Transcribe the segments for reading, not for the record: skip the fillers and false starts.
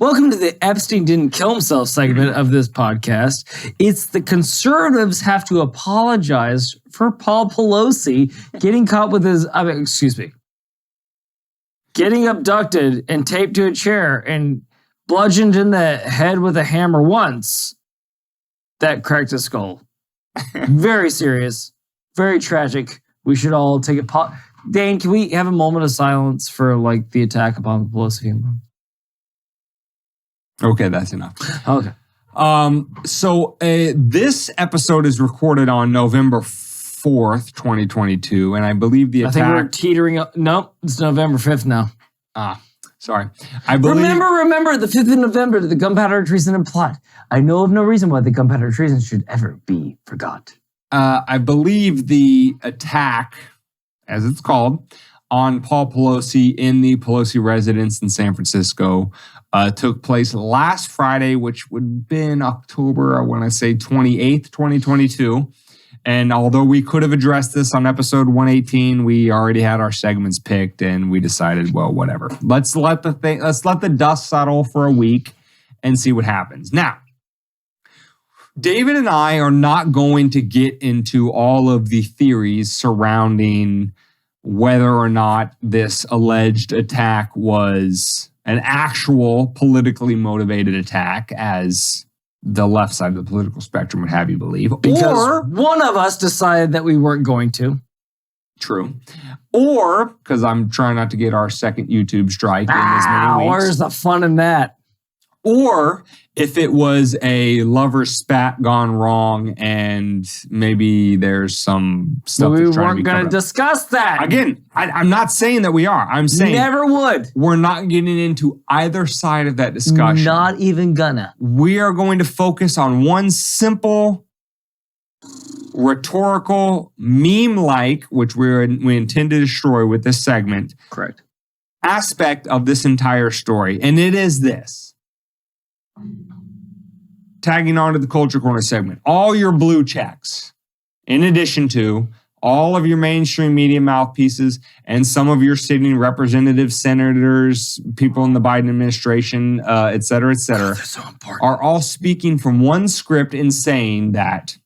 Welcome to the Epstein didn't kill himself segment of this podcast. It's the conservatives have to apologize for Paul Pelosi getting caught with his, getting abducted and taped to a chair and bludgeoned in the head with a hammer once. That cracked his skull. Very serious, very tragic. We should all take it. Dane, can we have a moment of silence for like the attack upon Pelosi family? Okay, that's enough. Okay. So this episode is recorded on November 4th, 2022, and I believe the attack... I think we're teetering up. No, it's November 5th now. Sorry. I believe... Remember, the 5th of November, the gunpowder treason plot. I know of no reason why the gunpowder treason should ever be forgot. I believe the attack, as it's called, on Paul Pelosi in the Pelosi residence in San Francisco took place last Friday, which would have been October, I want to say 28th, 2022. And although we could have addressed this on episode 118, we already had our segments picked and we decided, well, whatever. Let's let the dust settle for a week and see what happens. Now, David and I are not going to get into all of the theories surrounding whether or not this alleged attack was an actual politically motivated attack, as the left side of the political spectrum would have you believe. Because one of us decided that we weren't going to. True. Or, because I'm trying not to get our second YouTube strike in as many weeks. Where's the fun in that? Or if it was a lover spat gone wrong and maybe there's some stuff we that's trying to weren't be going to discuss that. Again, I'm not saying that we are. I'm saying never would. We're not getting into either side of that discussion. Not even gonna. We are going to focus on one simple, rhetorical, meme-like, which we intend to destroy with this segment. Correct. Aspect of this entire story. And it is this. Tagging on to the Culture Corner segment. All your blue checks, in addition to all of your mainstream media mouthpieces and some of your sitting representatives, senators, people in the Biden administration, et cetera, so are all speaking from one script in saying that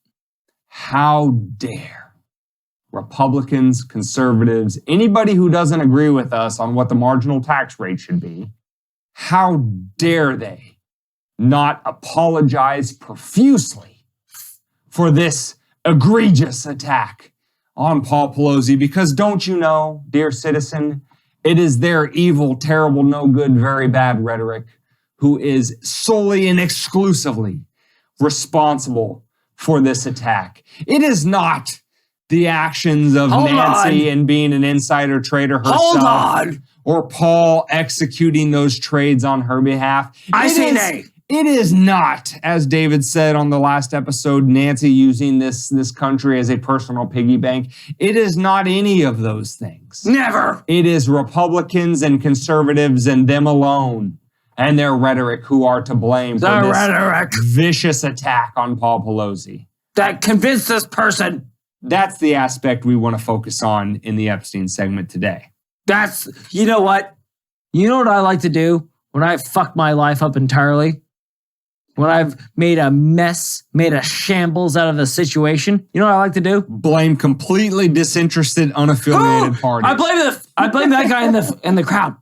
how dare Republicans, conservatives, anybody who doesn't agree with us on what the marginal tax rate should be, how dare they not apologize profusely for this egregious attack on Paul Pelosi, because don't you know, dear citizen, it is their evil, terrible, no good, very bad rhetoric who is solely and exclusively responsible for this attack. It is not the actions of Nancy and being an insider trader herself or Paul executing those trades on her behalf. It is not, as David said on the last episode, Nancy using this country as a personal piggy bank. It is not any of those things. Never. It is Republicans and conservatives and them alone and their rhetoric who are to blame for this vicious attack on Paul Pelosi. That convinced this person. That's the aspect we want to focus on in the Epstein segment today. You know what? You know what I like to do when I fuck my life up entirely? When I've made a mess, made a shambles out of the situation, you know what I like to do? Blame completely disinterested, unaffiliated parties. I blame that guy in the crowd.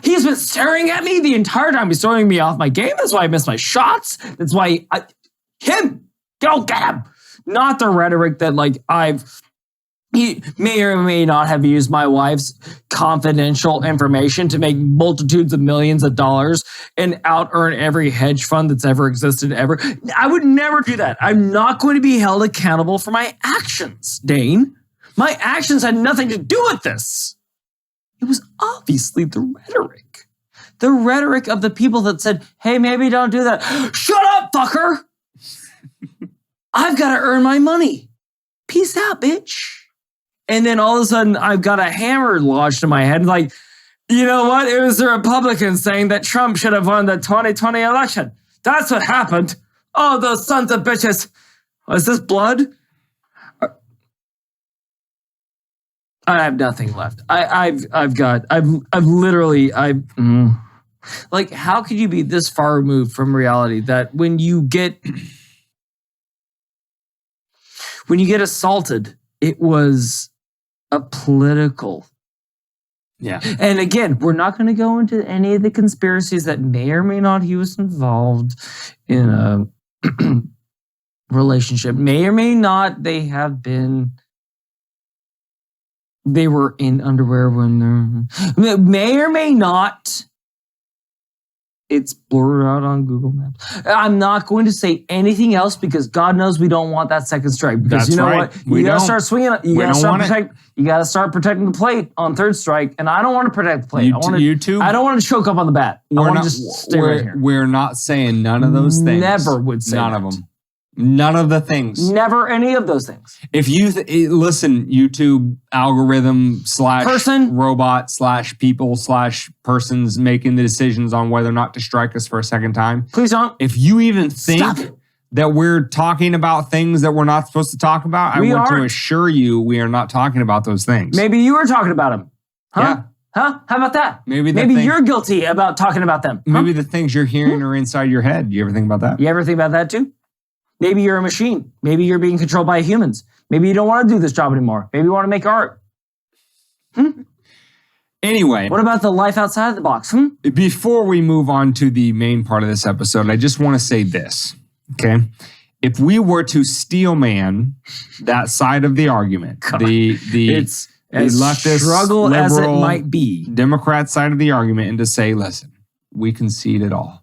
He's been staring at me the entire time. He's throwing me off my game. That's why I missed my shots. That's why go get him. Not the rhetoric that he may or may not have used my wife's confidential information to make multitudes of millions of dollars and out-earn every hedge fund that's ever existed ever. I would never do that. I'm not going to be held accountable for my actions, Dane. My actions had nothing to do with this. It was obviously the rhetoric. The rhetoric of the people that said, hey, maybe don't do that. Shut up, fucker! I've got to earn my money. Peace out, bitch. And then all of a sudden, I've got a hammer lodged in my head. Like, you know what? It was the Republicans saying that Trump should have won the 2020 election. That's what happened. Oh, those sons of bitches. Was this blood? I have nothing left. Like, how could you be this far removed from reality that when you get assaulted, it was a political. Yeah. And again, we're not going to go into any of the conspiracies that may or may not he was involved in a relationship. May or may not they were in underwear when they're... May or may not it's blurred out on Google Maps. I'm not going to say anything else because God knows we don't want that second strike. Because That's you know right. what? You got to start swinging. You got to start protecting the plate on third strike. And I don't want to protect the plate. I don't want to choke up on the bat. I want to just stay right here. We're not saying none of those things. Never would say none of them. None of the things. Never any of those things. If you listen, YouTube algorithm / person, robot / people / persons making the decisions on whether or not to strike us for a second time. Please don't. If you even think that we're talking about things that we're not supposed to talk about, I want to assure you we are not talking about those things. Maybe you were talking about them. Huh? Yeah. Huh? How about that? Maybe you're guilty about talking about them. Maybe the things you're hearing are inside your head. You ever think about that? You ever think about that too? Maybe you're a machine. Maybe you're being controlled by humans. Maybe you don't want to do this job anymore. Maybe you want to make art. Anyway. What about the life outside of the box? Before we move on to the main part of this episode, I just want to say this, okay? If we were to steel man that side of the argument, it's the leftist, struggle liberal, as it might be, Democrat side of the argument, and to say, listen, we concede it all.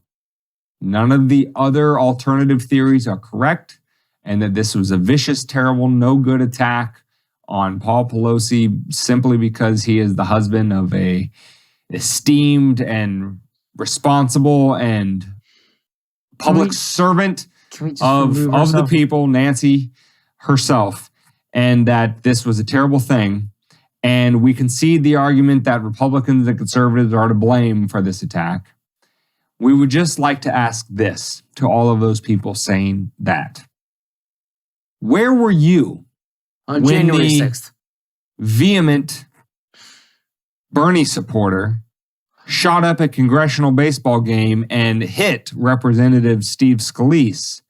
None of the other alternative theories are correct, and that this was a vicious, terrible, no good attack on Paul Pelosi simply because he is the husband of a esteemed and responsible and public servant of the people, Nancy herself, and that this was a terrible thing. And we concede the argument that Republicans and conservatives are to blame for this attack. We would just like to ask this to all of those people saying that. Where were you on January 6th? Vehement Bernie supporter shot up a congressional baseball game and hit Representative Steve Scalise,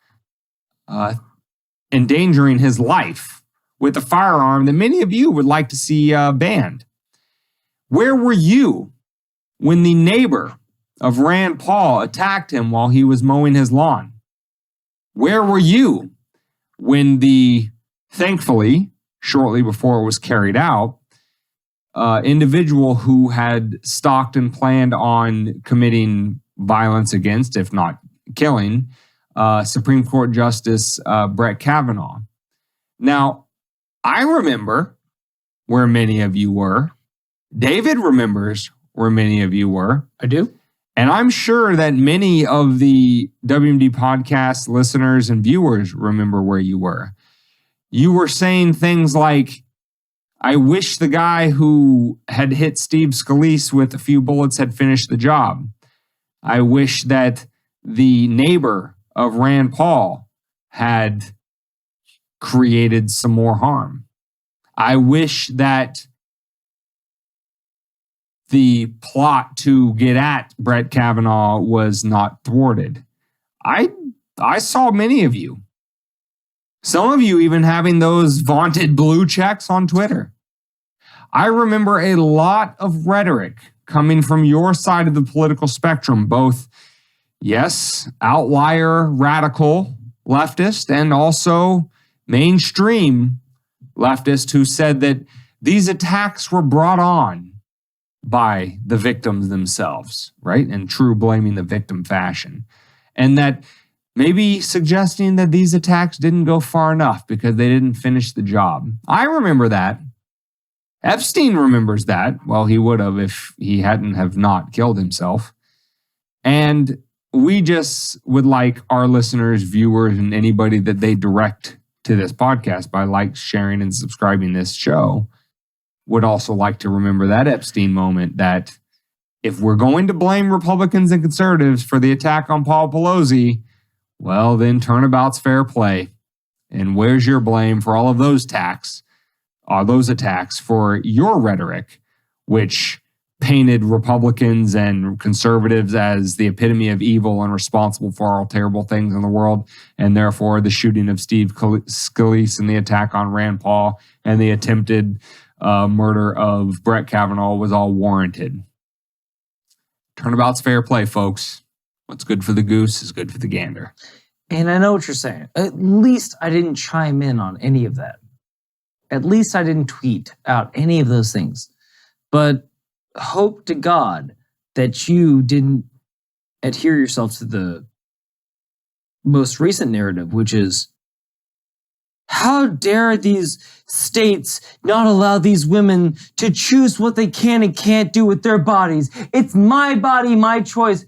endangering his life with a firearm that many of you would like to see banned? Where were you when the neighbor of Rand Paul attacked him while he was mowing his lawn? Where were you when thankfully, shortly before it was carried out, individual who had stalked and planned on committing violence against, if not killing, Supreme Court Justice Brett Kavanaugh? Now, I remember where many of you were. David remembers where many of you were. I do. And I'm sure that many of the WMD podcast listeners and viewers remember where you were. You were saying things like, I wish the guy who had hit Steve Scalise with a few bullets had finished the job. I wish that the neighbor of Rand Paul had created some more harm. I wish that the plot to get at Brett Kavanaugh was not thwarted. I saw many of you. Some of you even having those vaunted blue checks on Twitter. I remember a lot of rhetoric coming from your side of the political spectrum, both, yes, outlier radical leftist and also mainstream leftist who said that these attacks were brought on by the victims themselves, right? In true blaming the victim fashion. And that maybe suggesting that these attacks didn't go far enough because they didn't finish the job. I remember that. Epstein remembers that. Well, he would have if he hadn't have not killed himself. And we just would like our listeners, viewers, and anybody that they direct to this podcast by sharing, and subscribing this show would also like to remember that Epstein moment, that if we're going to blame Republicans and conservatives for the attack on Paul Pelosi, well, then turnabout's fair play. And where's your blame for all of those attacks for your rhetoric, which painted Republicans and conservatives as the epitome of evil and responsible for all terrible things in the world. And therefore, the shooting of Steve Scalise and the attack on Rand Paul and the attempted murder of Brett Kavanaugh was all warranted. Turnabout's fair play, folks. What's good for the goose is good for the gander. And I know what you're saying. At least I didn't chime in on any of that. At least I didn't tweet out any of those things. But hope to God that you didn't adhere yourself to the most recent narrative, which is, how dare these states not allow these women to choose what they can and can't do with their bodies? It's my body, my choice.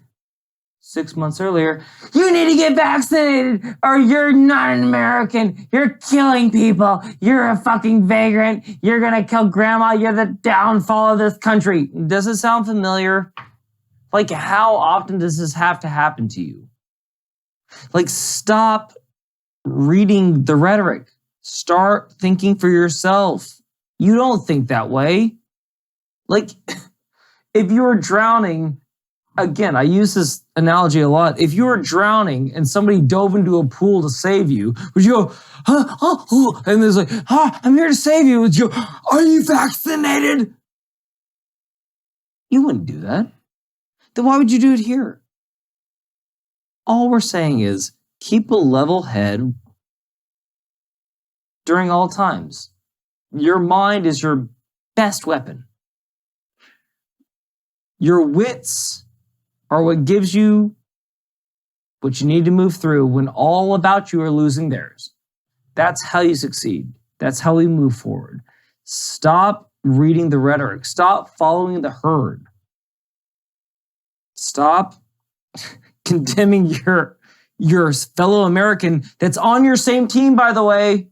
6 months earlier, you need to get vaccinated or you're not an American. You're killing people. You're a fucking vagrant. You're going to kill grandma. You're the downfall of this country. Does it sound familiar? Like, how often does this have to happen to you? Like, stop reading the rhetoric. Start thinking for yourself. You don't think that way. Like, if you were drowning, again, I use this analogy a lot. If you were drowning and somebody dove into a pool to save you, would you go, and there's like, I'm here to save you. Would you go, are you vaccinated? You wouldn't do that. Then why would you do it here? All we're saying is keep a level head during all times. Your mind is your best weapon. Your wits are what gives you what you need to move through when all about you are losing theirs. That's how you succeed. That's how we move forward. Stop reading the rhetoric. Stop following the herd. Stop condemning your fellow American that's on your same team, by the way.